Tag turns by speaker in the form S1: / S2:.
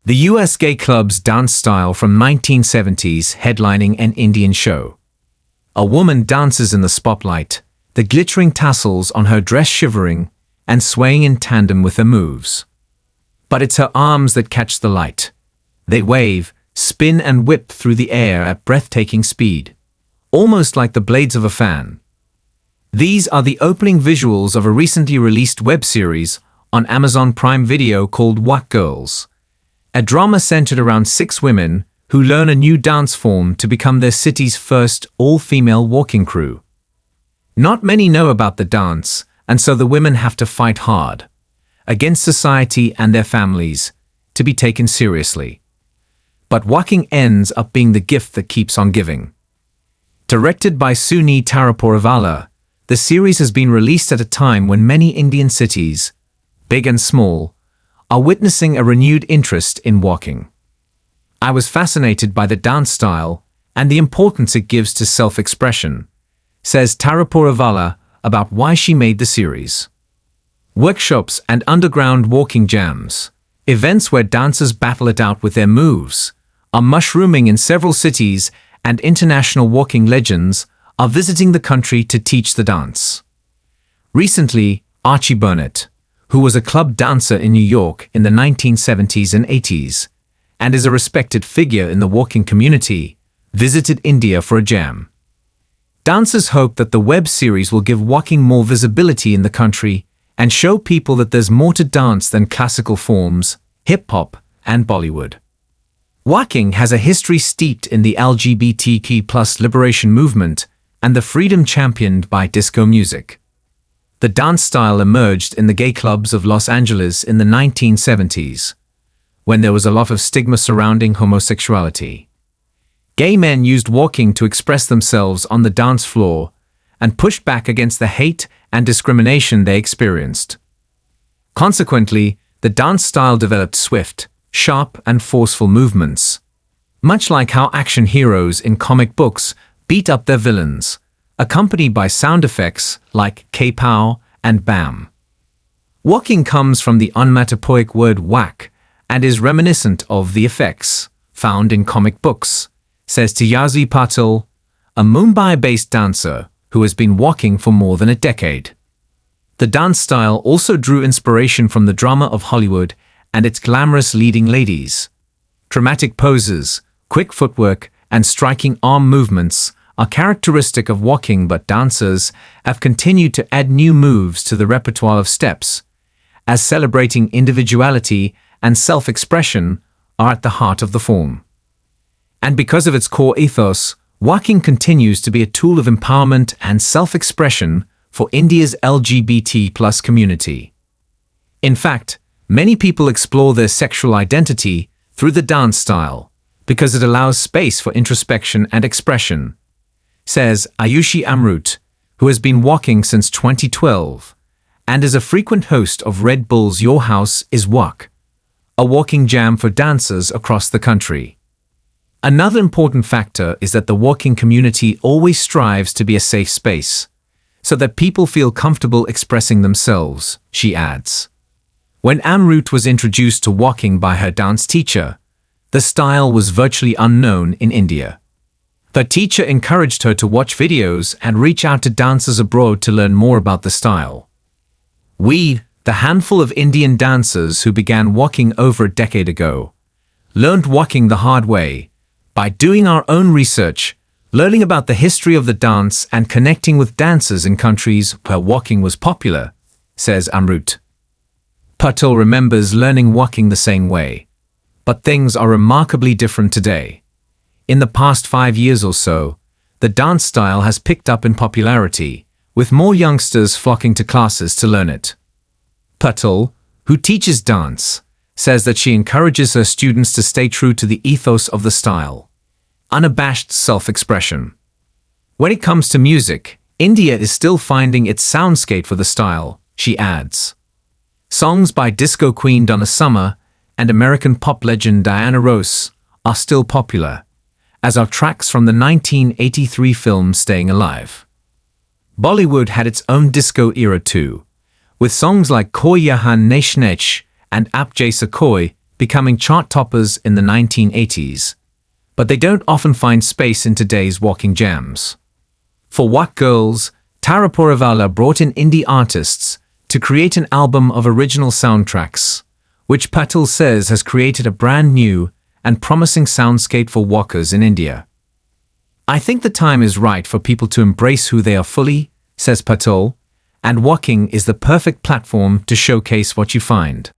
S1: The US gay club's dance style from 1970s headlining an Indian show. A woman dances in the spotlight, the glittering tassels on her dress shivering and swaying in tandem with her moves. But it's her arms that catch the light. They wave, spin and whip through the air at breathtaking speed, almost like the blades of a fan. These are the opening visuals of a recently released web series on Amazon Prime Video called Wack Girls, a drama centered around 6 women who learn a new dance form to become their city's first all-female walking crew. Not many know about the dance, and so the women have to fight hard, against society and their families, to be taken seriously. But waacking ends up being the gift that keeps on giving. Directed by Sooni Taraporevala, the series has been released at a time when many Indian cities, big and small, are witnessing a renewed interest in waacking. I was fascinated by the dance style and the importance it gives to self-expression, says Taraporevala about why she made the series. Workshops and underground walking jams, events where dancers battle it out with their moves, are mushrooming in several cities, and international walking legends are visiting the country to teach the dance. Recently, Archie Burnett, who was a club dancer in New York in the 1970s and 80s, and is a respected figure in the walking community, visited India for a jam. Dancers hope that the web series will give waacking more visibility in the country and show people that there's more to dance than classical forms, hip-hop, and Bollywood. Waacking has a history steeped in the LGBTQ+ liberation movement and the freedom championed by disco music. The dance style emerged in the gay clubs of Los Angeles in the 1970s, when there was a lot of stigma surrounding homosexuality. Gay men used waacking to express themselves on the dance floor and pushed back against the hate and discrimination they experienced. Consequently, the dance style developed swift, sharp, and forceful movements, much like how action heroes in comic books beat up their villains, accompanied by sound effects like K-pow and bam. Waacking comes from the onomatopoeic word whack and is reminiscent of the effects found in comic books, says Tejazi Patil, a Mumbai-based dancer who has been waacking for more than a decade. The dance style also drew inspiration from the drama of Hollywood and its glamorous leading ladies. Dramatic poses, quick footwork, and striking arm movements are characteristic of waacking, but dancers have continued to add new moves to the repertoire of steps, as celebrating individuality and self-expression are at the heart of the form. And because of its core ethos, waacking continues to be a tool of empowerment and self-expression for India's LGBT+ community. In fact, many people explore their sexual identity through the dance style because it allows space for introspection and expression, says Ayushi Amrut, who has been waacking since 2012 and is a frequent host of Red Bull's Your House is Wack, a walking jam for dancers across the country. Another important factor is that the waacking community always strives to be a safe space, so that people feel comfortable expressing themselves, she adds. When Amrut was introduced to waacking by her dance teacher, the style was virtually unknown in India. Her teacher encouraged her to watch videos and reach out to dancers abroad to learn more about the style. We, the handful of Indian dancers who began waacking over a decade ago, learned waacking the hard way, by doing our own research, learning about the history of the dance and connecting with dancers in countries where waacking was popular, says Amrut. Patil remembers learning waacking the same way, but things are remarkably different today. In the past 5 years or so, the dance style has picked up in popularity, with more youngsters flocking to classes to learn it. Patil, who teaches dance, says that she encourages her students to stay true to the ethos of the style, unabashed self-expression. When it comes to music, India is still finding its soundscape for the style, she adds. Songs by disco queen Donna Summer and American pop legend Diana Ross are still popular, as are tracks from the 1983 film Staying Alive. Bollywood had its own disco era too, with songs like Koi Yahan Nesh Nech and Aap Jaisa Koi becoming chart toppers in the 1980s. But they don't often find space in today's walking jams. For What Girls, Taraporevala brought in indie artists to create an album of original soundtracks, which Patil says has created a brand new and promising soundscape for walkers in India. I think the time is right for people to embrace who they are fully, says Patil, and waacking is the perfect platform to showcase what you find.